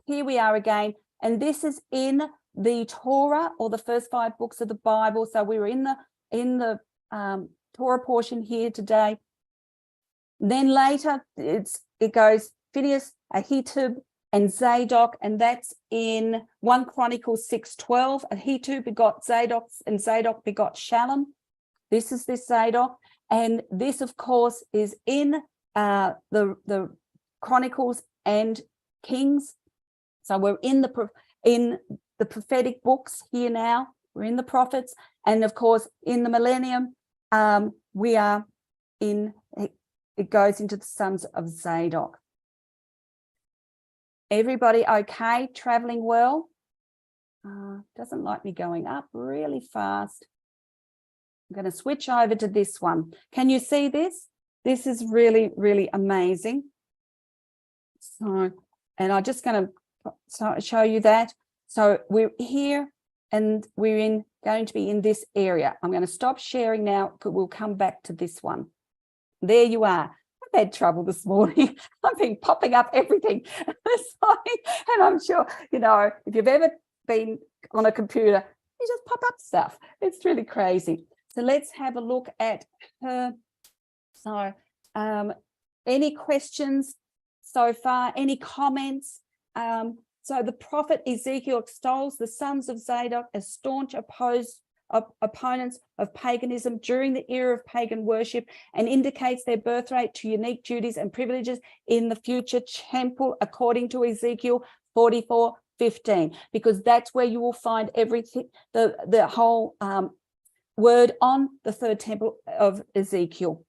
here we are again, and this is in the Torah, or the first 5 books of the Bible. So we were in the Torah portion here today. Then later it goes Phineas, Ahitub, and Zadok, and that's in 1 Chronicles 6:12. Ahitub begot Zadok, and Zadok begot Shallum. This is this Zadok, and this, of course, is in the Chronicles and Kings. So we're in the prophetic books here now. We're in the prophets, and of course in the millennium we are in, it goes into the sons of Zadok. Everybody okay, traveling well? Doesn't like me going up really fast. I'm going to switch over to this one. Can you see this? This is really, really amazing. So, and I'm just going to show you that. So we're here, and we're going to be in this area. I'm going to stop sharing now. We'll come back to this one. There you are. I've had trouble this morning. I've been popping up everything. And I'm sure, you know, if you've ever been on a computer, you just pop up stuff. It's really crazy. So let's have a look at her. So any questions so far? Any comments? So the prophet Ezekiel extols the sons of Zadok as staunch opponents of paganism during the era of pagan worship, and indicates their birthright to unique duties and privileges in the future temple, according to Ezekiel 44:15, because that's where you will find everything, the whole word on the 3rd temple of Ezekiel,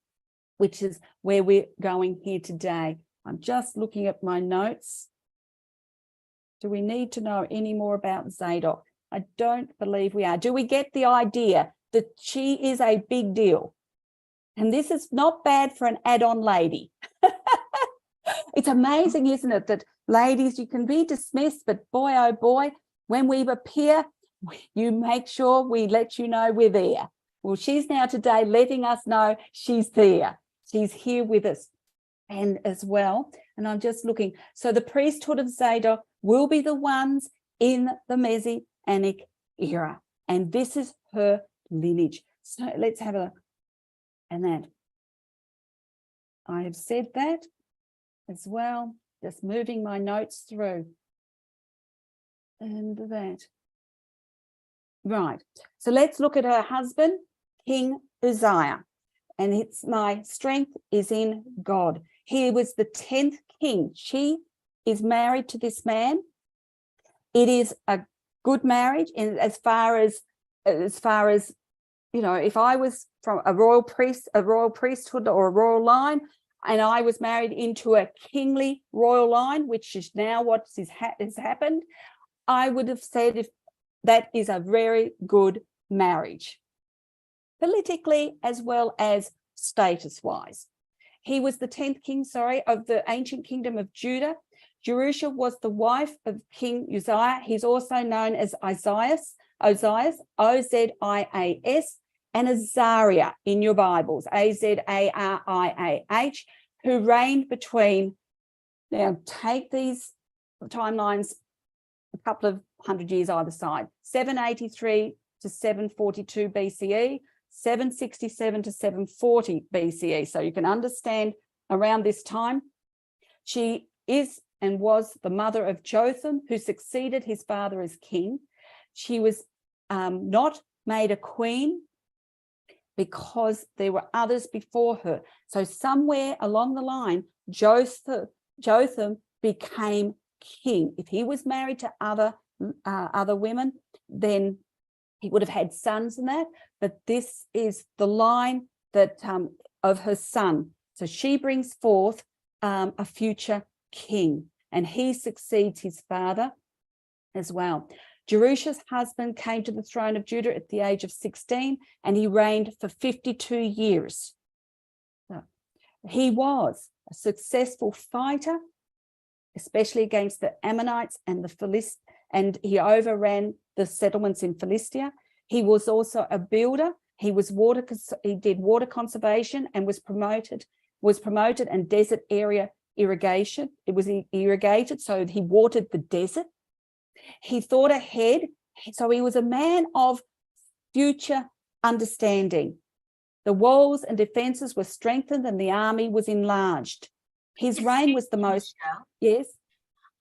which is where we're going here today. I'm just looking at my notes. Do we need to know any more about Zadok? I don't believe we are. Do we get the idea that she is a big deal? And this is not bad for an add-on lady. It's amazing, isn't it, that ladies, you can be dismissed, but boy, oh boy, when we appear, you make sure we let you know we're there. Well, she's now today letting us know she's there. She's here with us. And as well, and I'm just looking, so the priesthood of Zadok will be the ones in the Messianic era, and this is her lineage. So let's have a look. And that I have said that as well, just moving my notes through. And that. Right. So let's look at her husband, King Uzziah. And it's my strength is in God. He was the 10th king. She is married to this man. It is a good marriage, in as far as you know, if I was from a royal priesthood or a royal line, and I was married into a kingly royal line, which is now what has happened, I would have said if that is a very good marriage, politically as well as status-wise. He was the 10th king, of the ancient kingdom of Judah. Jerusha was the wife of King Uzziah. He's also known as Ozias, O-Z-I-A-S, and Azariah in your Bibles, A-Z-A-R-I-A-H, who reigned between, now take these timelines a couple of hundred years either side, 783 to 742 BCE, 767 to 740 BCE. So you can understand around this time. She is and was the mother of Jotham, who succeeded his father as king. She was not made a queen because there were others before her. So somewhere along the line, Jotham became king. If he was married to other women, then he would have had sons in that, but this is the line that of her son. So she brings forth a future king, and he succeeds his father as well. Jerusha's husband came to the throne of Judah at the age of 16, and he reigned for 52 years. So he was a successful fighter, especially against the Ammonites and the Philistines, and he overran the settlements in Philistia. He was also a builder. He did water conservation and was promoted and desert area irrigation. It was irrigated, so he watered the desert. He thought ahead, so he was a man of future understanding. The walls and defenses were strengthened and the army was enlarged. His reign was the most... Yes?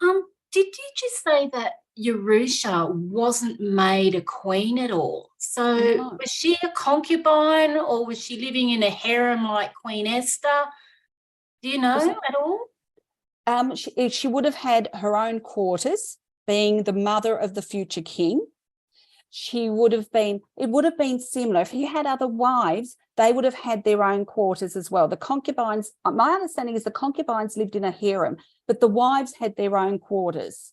Did you just say that Jerusha wasn't made a queen at all? So No. was she a concubine, or was she living in a harem like Queen Esther? Do you know at all? She would have had her own quarters, being the mother of the future king. It would have been similar. If he had other wives, they would have had their own quarters as well. The concubines, my understanding is the concubines lived in a harem, but the wives had their own quarters.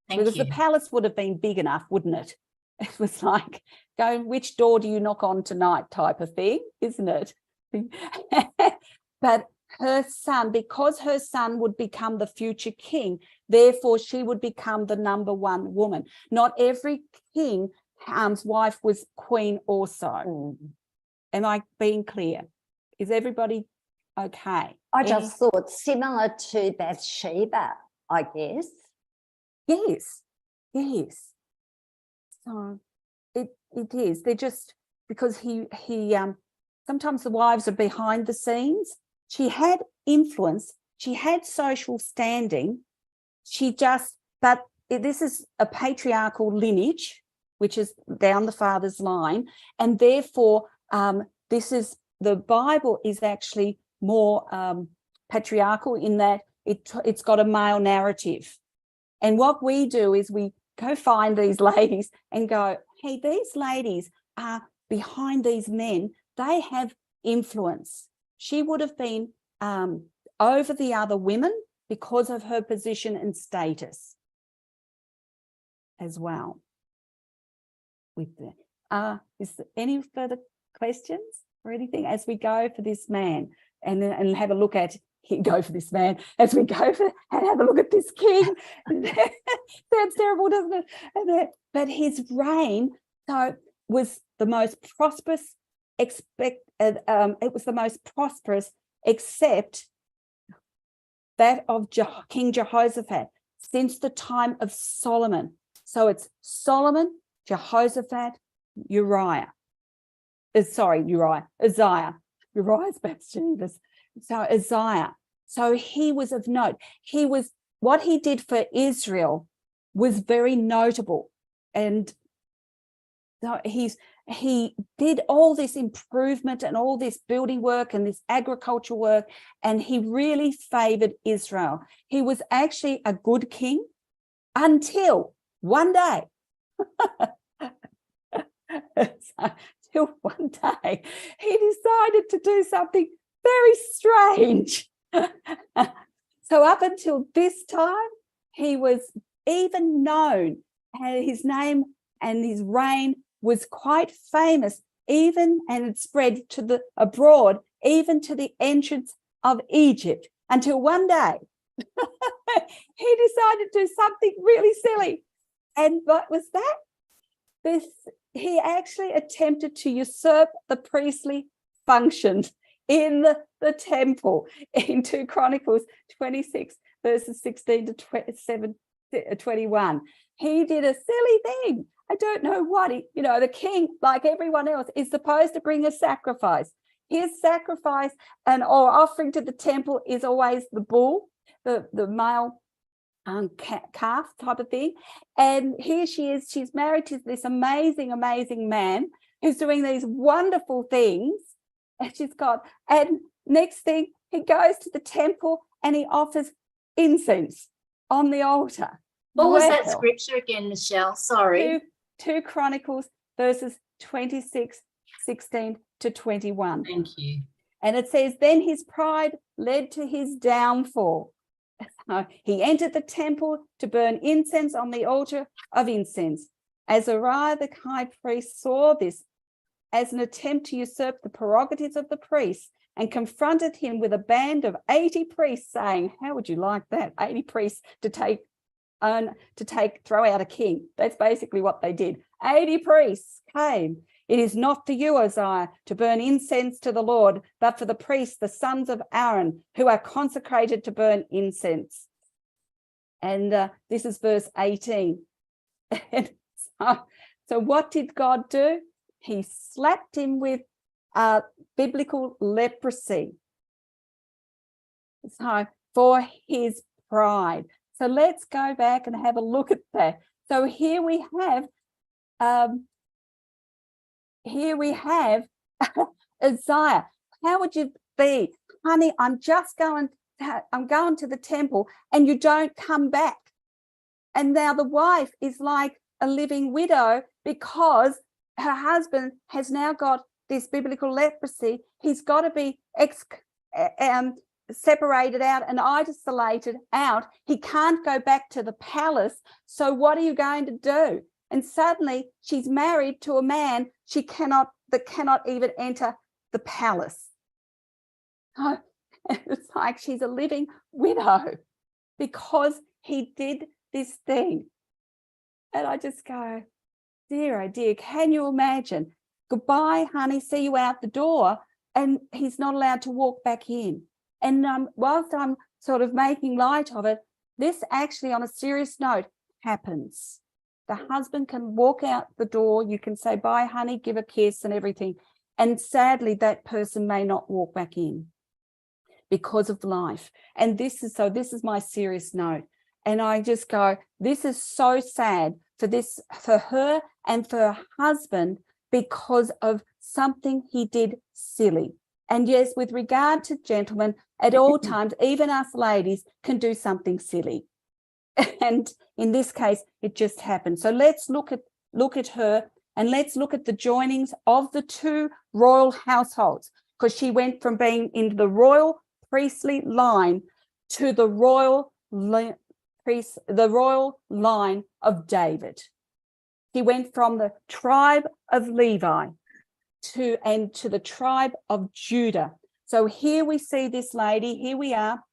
Because the palace would have been big enough, wouldn't it? It was like, which door do you knock on tonight type of thing, isn't it? But her son, because her son would become the future king, therefore she would become the number one woman. Not every king's wife was queen also. Am I being clear? Is everybody okay? I just thought similar to Bathsheba, I guess. Yes. So it is. They're just because he sometimes the wives are behind the scenes. She had influence. She had social standing. But this is a patriarchal lineage, which is down the father's line, and therefore the Bible is actually more patriarchal in that it's got a male narrative. And what we do is we go find these ladies and go, hey, these ladies are behind these men. They have influence. She would have been over the other women because of her position and status as well. Is there any further questions or anything as we go for this man and have a look at go for this man as we go for and have a look at this king? Sounds terrible, doesn't it? But his reign was the most prosperous. It was the most prosperous, except that of King Jehoshaphat since the time of Solomon. So it's Solomon, Jehoshaphat, Uzziah. Uriah's Bathsheba's. So Uzziah. So he was of note. What he did for Israel was very notable. And so he did all this improvement and all this building work and this agricultural work, and he really favored Israel. He was actually a good king until one day. Till one day he decided to do something very strange. So up until this time, he was even known, and his name and his reign was quite famous, and it spread abroad, even to the entrance of Egypt, until one day he decided to do something really silly. And what was that? He actually attempted to usurp the priestly functions in the temple in 2 Chronicles 26, verses 16 to 21. He did a silly thing. I don't know what the king, like everyone else, is supposed to bring a sacrifice. His sacrifice or offering to the temple is always the bull, the male calf type of thing. And here she is, she's married to this amazing man who's doing these wonderful things. And next thing, he goes to the temple and he offers incense on the altar. What was that scripture again, Michelle? Sorry. 2 Chronicles verses 26, 16 to 21. Thank you. And it says, then his pride led to his downfall. He entered the temple to burn incense on the altar of incense. Azariah the high priest saw this as an attempt to usurp the prerogatives of the priests and confronted him with a band of 80 priests, saying, how would you like that? 80 priests to throw out a king. That's basically what they did. 80 priests came. It is not for you, Uzziah, to burn incense to the Lord, but for the priests, the sons of Aaron, who are consecrated to burn incense. And this is verse 18. And so what did God do? He slapped him with biblical leprosy. So for his pride. So let's go back and have a look at that. So here we have Uzziah. How would you be? Honey, I'm going to the temple and you don't come back. And now the wife is like a living widow because her husband has now got this biblical leprosy. He's got to be separated out and isolated out. He can't go back to the palace. So what are you going to do? And suddenly she's married to a man that cannot even enter the palace. Oh, it's like she's a living widow because he did this thing. And I just go, dear, oh dear, can you imagine? Goodbye, honey, see you out the door. And he's not allowed to walk back in. And whilst I'm sort of making light of it, this actually, on a serious note, happens. The husband can walk out the door. You can say, bye, honey, give a kiss and everything. And sadly, that person may not walk back in because of life. And this is my serious note. And I just go, this is so sad for her and for her husband because of something he did silly. And yes, with regard to gentlemen, at all times, even us ladies can do something silly. And in this case, it just happened. So let's look at her, and let's look at the joinings of the two royal households, because she went from being in the royal priestly line to the royal line of David. He went from the tribe of Levi to the tribe of Judah. So here we see this lady. Here we are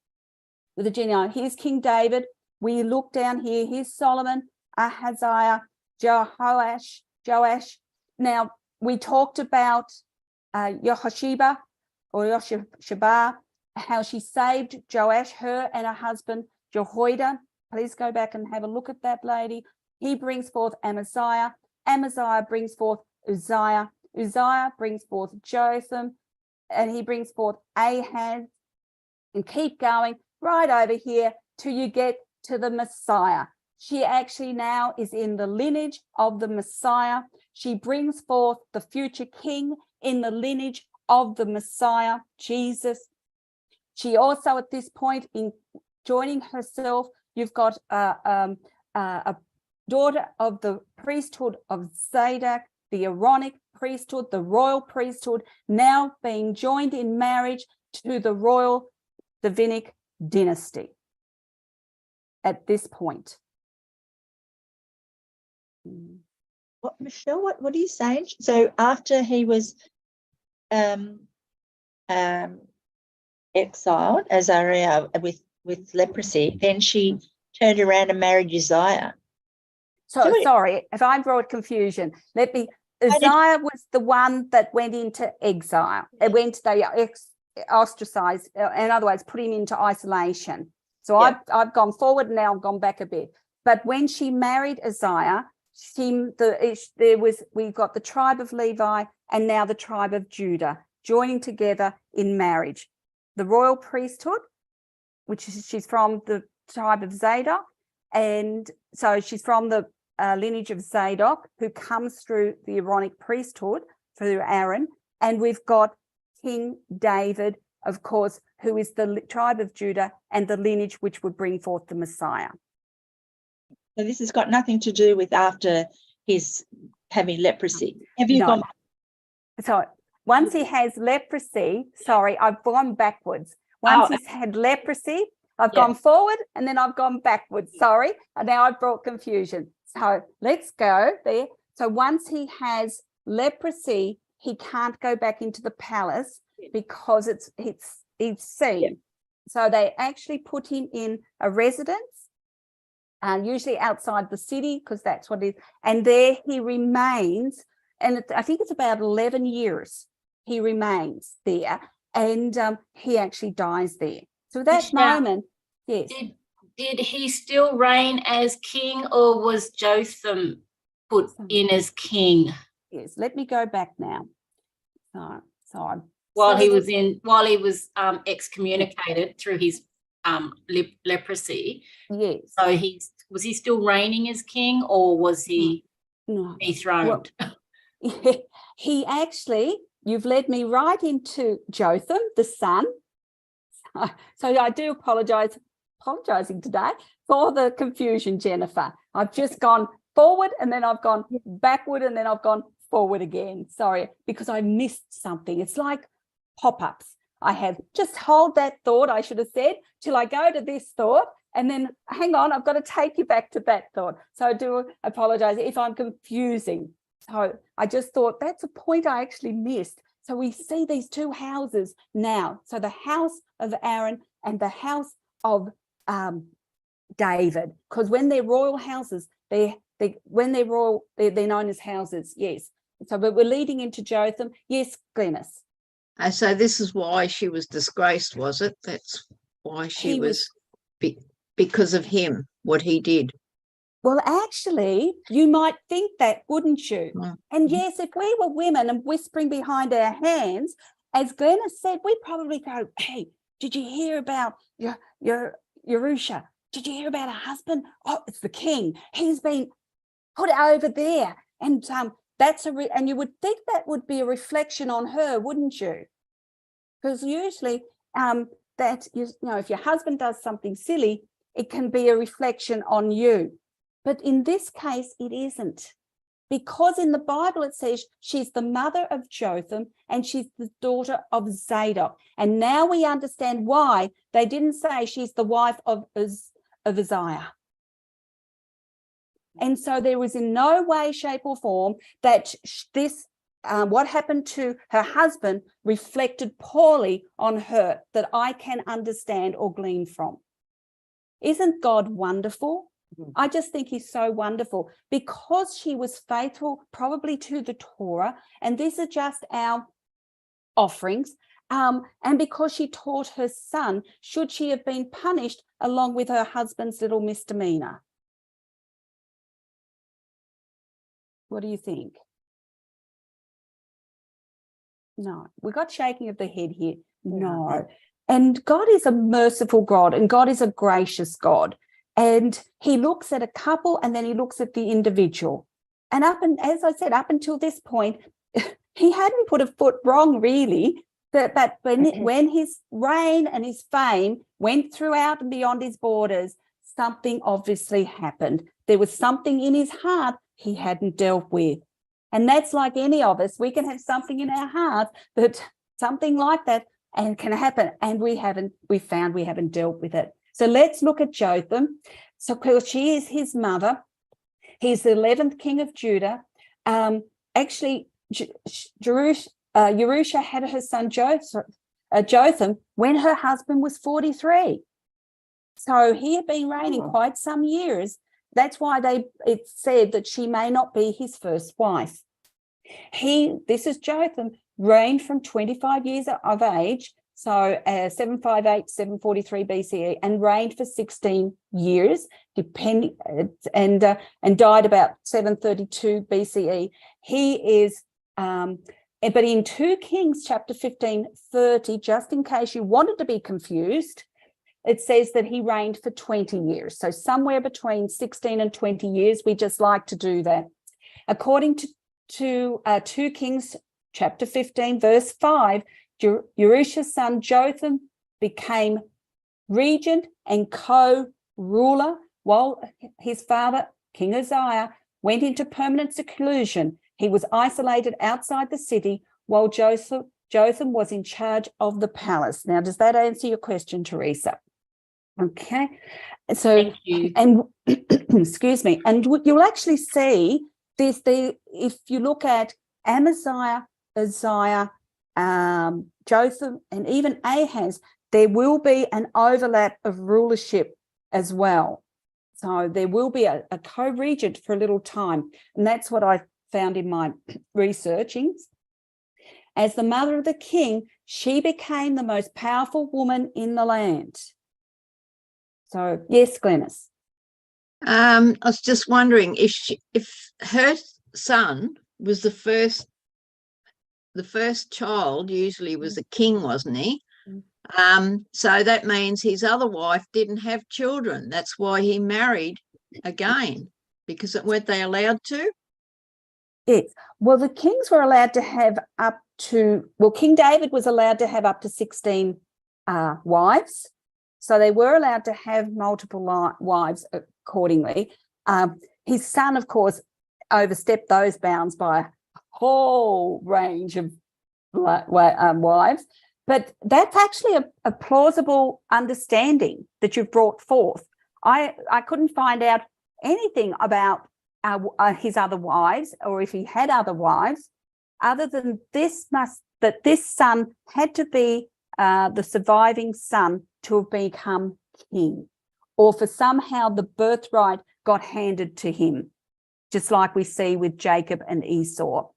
with the genealogy. Here's King David. We look down here. Here's Solomon, Ahaziah, Joash. Now, we talked about Yehosheba or Yosheba, how she saved Joash, her and her husband, Jehoiada. Please go back and have a look at that lady. He brings forth Amaziah. Amaziah brings forth Uzziah. Uzziah brings forth Jotham, and he brings forth Ahaz, and keep going right over here till you get to the Messiah. She actually now is in the lineage of the Messiah. She brings forth the future king in the lineage of the Messiah, Jesus. She also, at this point, in joining herself, you've got a daughter of the priesthood of Zadok, the Aaronic priesthood, the royal priesthood, now being joined in marriage to the royal Davidic dynasty at this point. What, Michelle, what are you saying? So after he was exiled, Azariah, with leprosy, then she turned around and married Uzziah. So sorry if I brought confusion. Uzziah was the one that went into exile. It they ostracized, in other words, put him into isolation. So yeah. I've gone forward and now I've gone back a bit. But when she married Uzziah, we've got the tribe of Levi and now the tribe of Judah joining together in marriage. The royal priesthood, she's from the tribe of Zadok, and so she's from the lineage of Zadok, who comes through the Aaronic priesthood through Aaron, and we've got King David, of course, who is the tribe of Judah and the lineage which would bring forth the Messiah. So this has got nothing to do with after his having leprosy. Have you gone? So once he has leprosy, sorry, I've gone backwards. Once he's had leprosy, I've gone forward and then I've gone backwards. Sorry, and now I've brought confusion. So let's go there. So once he has leprosy, he can't go back into the palace because it's seen. Yeah. So they actually put him in a residence, usually outside the city, because that's what it is. And there he remains I think it's about 11 years he remains there, and he actually dies there. So that Michelle, moment, yes. Did he still reign as king, or was Jotham put in as king Yes, let me go back now. So while he was excommunicated through his leprosy? yes. So was he still reigning as king, or was he No. dethroned? Well, he actually, you've led me right into Jotham, the son. So I do apologizing today for the confusion, Jennifer. I've just gone forward and then I've gone backward and then I've gone forward again. Sorry, because I missed something. It's like pop-ups. I have just hold that thought, I should have said, till I go to this thought, and then hang on, I've got to take you back to that thought. So I do apologize if I'm confusing. So I just thought that's a point I actually missed. So we see these two houses now. So the house of Aaron and the house of David, because when they're royal houses, they're known as houses. Yes. So, but we're leading into Jotham. Yes, Glenys. So this is why she was disgraced, was it? That's why she was because of him, what he did. Well, actually, you might think that, wouldn't you? Mm. And yes, if we were women and whispering behind our hands, as Glenys said, we'd probably go, hey, did you hear about your Jerusha? Did you hear about her husband? Oh, it's the king. He's been put over there. And and you would think that would be a reflection on her, wouldn't you? Because usually that, if your husband does something silly, it can be a reflection on you. But in this case, it isn't. Because in the Bible, it says she's the mother of Jotham and she's the daughter of Zadok. And now we understand why they didn't say she's the wife of Uzziah. And so there was in no way, shape or form that this, what happened to her husband reflected poorly on her that I can understand or glean from. Isn't God wonderful? I just think he's so wonderful because she was faithful probably to the Torah, and these are just our offerings, and because she taught her son, should she have been punished along with her husband's little misdemeanor? What do you think? No, we got shaking of the head here. No. And God is a merciful God, and God is a gracious God. And he looks at a couple and then he looks at the individual. And as I said, up until this point, he hadn't put a foot wrong, really. But when his reign and his fame went throughout and beyond his borders, something obviously happened. There was something in his heart he hadn't dealt with. And that's like any of us. We can have something in our heart that something like that and can happen. And we found we haven't dealt with it. So let's look at Jotham. So because she is his mother, he's the 11th king of Judah. Actually, Jerusha had her son Jotham when her husband was 43. So he had been reigning quite some years. That's why it said that she may not be his first wife. This is Jotham, reigned from 25 years of age, so 758, 743 BCE, and reigned for 16 years, and died about 732 BCE. He is, but in 2 Kings chapter 15:30, just in case you wanted to be confused, it says that he reigned for 20 years. So somewhere between 16 and 20 years, we just like to do that. According to 2 Kings chapter 15, verse 5, Jerusha's son Jotham became regent and co-ruler while his father, King Uzziah, went into permanent seclusion. He was isolated outside the city while Jotham was in charge of the palace. Now, does that answer your question, Teresa? Okay. So, Thank you. and excuse me, and you'll actually see this, if you look at Amaziah, Uzziah, Jotham, and even Ahaz, there will be an overlap of rulership as well. So there will be a co-regent for a little time. And that's what I found in my researchings. As the mother of the king, she became the most powerful woman in the land. So, yes, Glenys. I was just wondering if her son was the first child, usually was a king, wasn't he? So that means his other wife didn't have children. That's why he married again, because weren't they allowed to? Yes. Well, the kings were allowed to have King David was allowed to have up to 16 wives. So they were allowed to have multiple wives accordingly. His son, of course, overstepped those bounds by a whole range of wives. But that's actually a plausible understanding that you've brought forth. I couldn't find out anything about his other wives, or if he had other wives, other than this son had to be the surviving son to have become king, or for somehow the birthright got handed to him, just like we see with Jacob and Esau.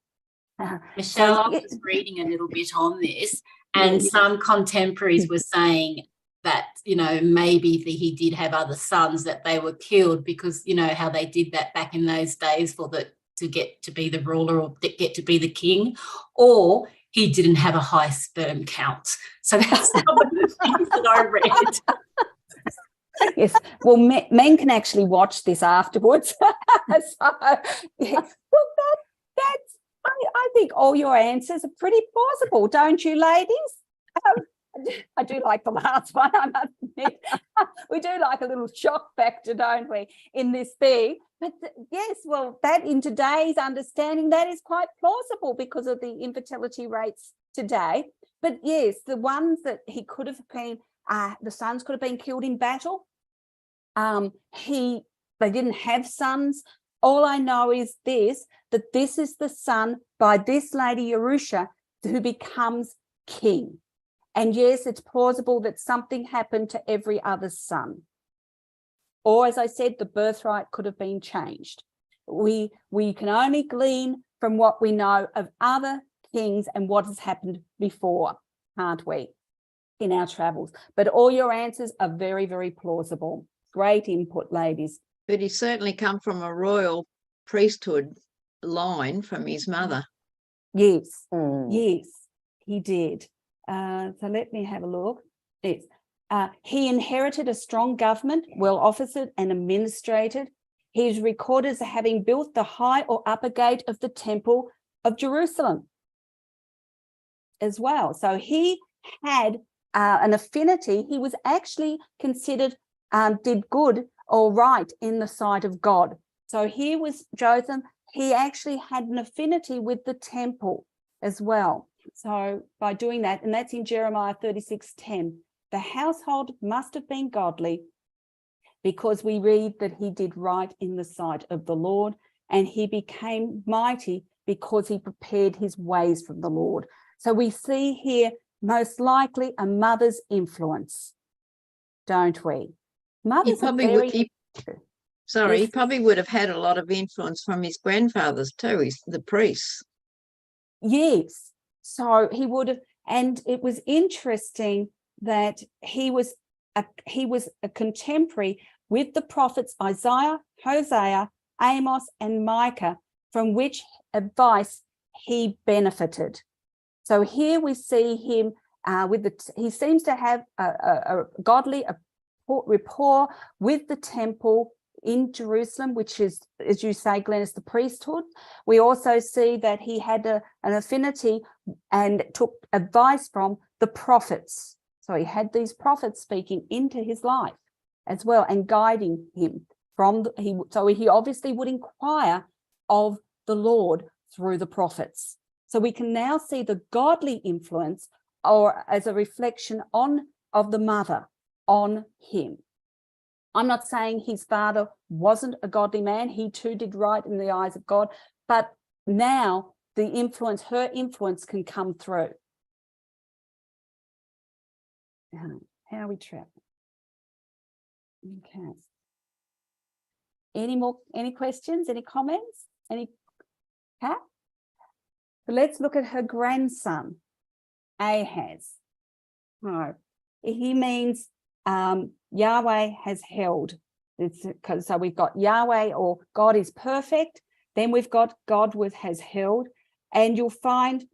Michelle, I was reading a little bit on this, and some contemporaries were saying that, maybe he did have other sons, that they were killed because, how they did that back in those days to get to be the ruler or get to be the king, or he didn't have a high sperm count. So that's some of the things that I read. Yes, well, men can actually watch this afterwards. So, yeah. Well, that's. I think all your answers are pretty plausible, don't you, ladies? I do like the last one, I must admit. We do like a little shock factor, don't we, in this thing? But yes, well, that in today's understanding, that is quite plausible because of the infertility rates today. But yes, the ones that he could have been, the sons could have been killed in battle. They didn't have sons. All I know is that this is the son by this lady Jerusha who becomes king. And yes, it's plausible that something happened to every other son. Or, as I said, the birthright could have been changed. We can only glean from what we know of other kings and what has happened before, can't we, in our travels? But all your answers are very, very plausible. Great input, ladies. But he certainly come from a royal priesthood line from his mother. Yes, yes, he did. So let me have a look. Yes. He inherited a strong government, well officered and administrated. He is recorded as having built the high or upper gate of the temple of Jerusalem as well. So he had an affinity. He was actually considered, did good or right in the sight of God. So here was Jotham. He actually had an affinity with the temple as well. So by doing that, and that's in Jeremiah 36:10, the household must have been godly, because we read that he did right in the sight of the Lord, and he became mighty because he prepared his ways from the Lord. So we see here most likely a mother's influence, don't we? Mothers are very... He probably would have had a lot of influence from his grandfathers too, the priests. Yes, so he would have, and it was interesting that he was a contemporary with the prophets Isaiah, Hosea, Amos, and Micah, from which advice he benefited. So here we see him he seems to have a godly rapport with the temple in Jerusalem, which is, as you say, Glenys, the priesthood. We also see that he had an affinity and took advice from the prophets. So he had these prophets speaking into his life as well and guiding him so he obviously would inquire of the Lord through the prophets. So we can now see the godly influence, or as a reflection of the mother on him. I'm not saying his father wasn't a godly man. He too did right in the eyes of God. But now her influence can come through. How are we trapped? Okay. Any questions? Any comments? Okay. So let's look at her grandson, Ahaz. No, he means Yahweh has held. So we've got Yahweh, or God is perfect. Then we've got God has held. And you'll find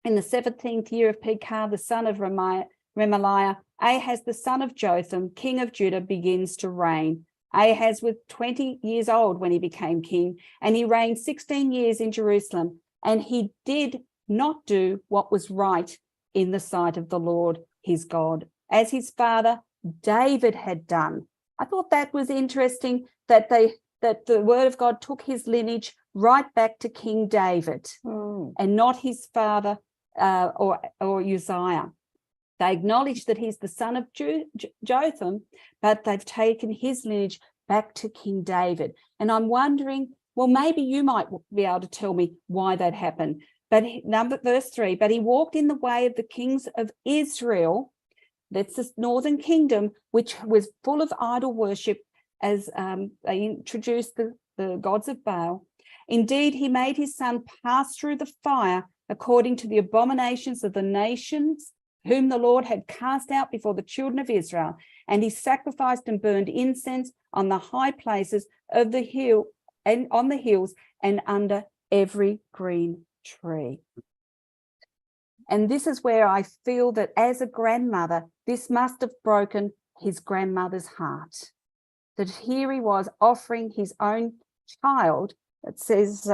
in the 17th year of Pekah, the son of Remaliah, Ahaz, the son of Jotham, king of Judah, begins to reign. Ahaz was 20 years old when he became king, and he reigned 16 years in Jerusalem. And he did not do what was right in the sight of the Lord his God, as his father David had done. I thought that was interesting that the word of God took his lineage right back to King David and not his father or Uzziah. They acknowledge that he's the son of Jotham, but they've taken his lineage back to King David. And I'm wondering, well, maybe you might be able to tell me why that happened. But verse 3, but he walked in the way of the kings of Israel, that's the northern kingdom, which was full of idol worship, as they introduced the gods of Baal. Indeed, he made his son pass through the fire according to the abominations of the nations whom the Lord had cast out before the children of Israel. And he sacrificed and burned incense on the high places of the hill and on the hills and under every green tree. And this is where I feel that as a grandmother, this must have broken his grandmother's heart. That here he was offering his own child, it says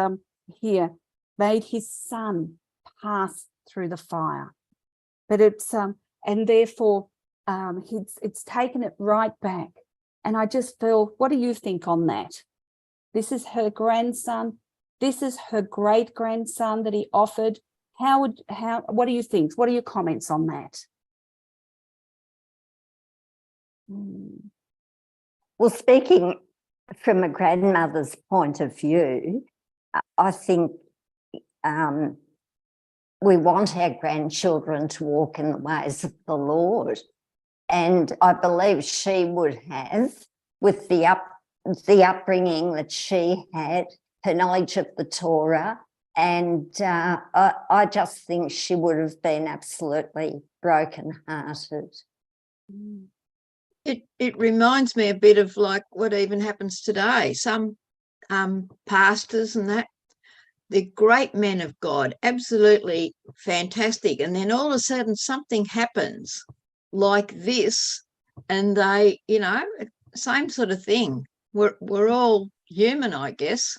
here, made his son pass through the fire. But it's, and therefore it's taken it right back. And I just feel, what do you think on that? This is her grandson. This is her great-grandson that he offered. What do you think? What are your comments on that? Well, speaking from a grandmother's point of view, I think we want our grandchildren to walk in the ways of the Lord. And I believe she would have, with the upbringing that she had, her knowledge of the Torah, and I just think she would have been absolutely brokenhearted. It reminds me a bit of like what even happens today. Some pastors and that, they're great men of God, absolutely fantastic. And then all of a sudden something happens like this, and they, same sort of thing. We're all human, I guess.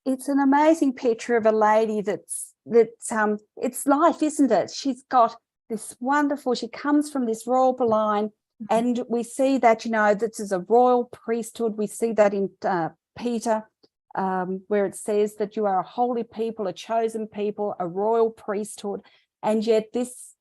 It's an amazing picture of a lady it's life, isn't it? She's got this wonderful, she comes from this royal line, and we see that, this is a royal priesthood. We see that in Peter, where it says that you are a holy people, a chosen people, a royal priesthood. And yet this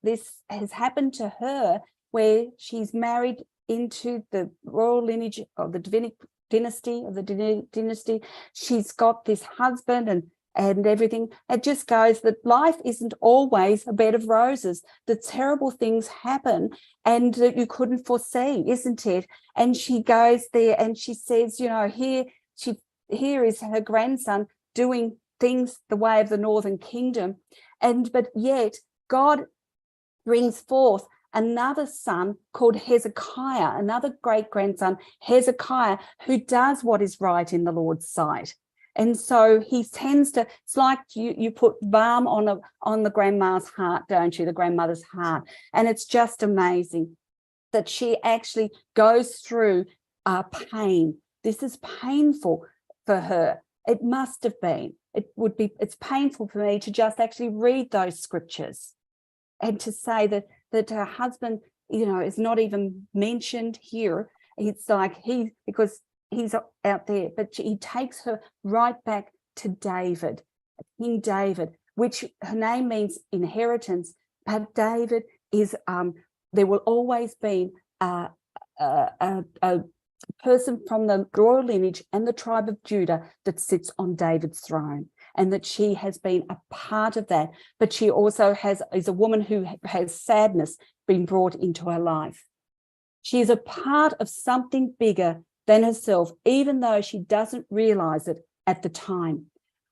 has happened to her, where she's married into the royal lineage of the Davidic dynasty. She's got this husband and everything. It just goes that life isn't always a bed of roses. The terrible things happen and that you couldn't foresee, isn't it? And she goes there and she says, here is her grandson doing things the way of the northern kingdom. But yet God brings forth another son called Hezekiah, another great-grandson, Hezekiah, who does what is right in the Lord's sight. And so he tends to, it's like you put balm on the grandma's heart, don't you, the grandmother's heart. And it's just amazing that she actually goes through pain. This is painful for her. It must have been. It's painful for me to just actually read those scriptures and to say that her husband, is not even mentioned here. It's like because he's out there, but he takes her right back to David, King David, which her name means inheritance. But David is, there will always be a person from the royal lineage and the tribe of Judah that sits on David's throne, and that she has been a part of that. But she also is a woman who has sadness been brought into her life. She is a part of something bigger than herself, even though she doesn't realize it at the time.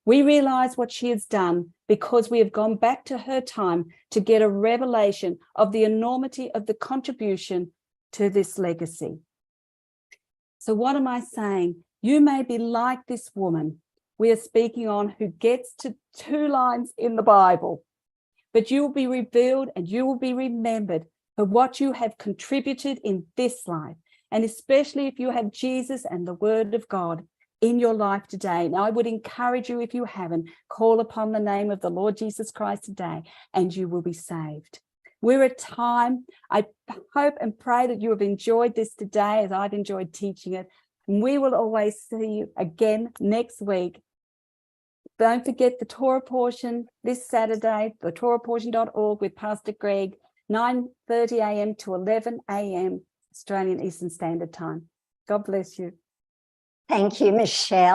We realize what she has done because we have gone back to her time to get a revelation of the enormity of the contribution to this legacy. So what am I saying? You may be like this woman we are speaking on who gets to 2 lines in the Bible, but you will be revealed and you will be remembered for what you have contributed in this life, and especially if you have Jesus and the Word of God in your life today. Now, I would encourage you, if you haven't, call upon the name of the Lord Jesus Christ today, and you will be saved. We're at time. I hope and pray that you have enjoyed this today as I've enjoyed teaching it. And we will always see you again next week. Don't forget the Torah portion this Saturday, the torahportion.org with Pastor Greg, 9:30 a.m. to 11 a.m. Australian Eastern Standard Time. God bless you. Thank you, Michelle.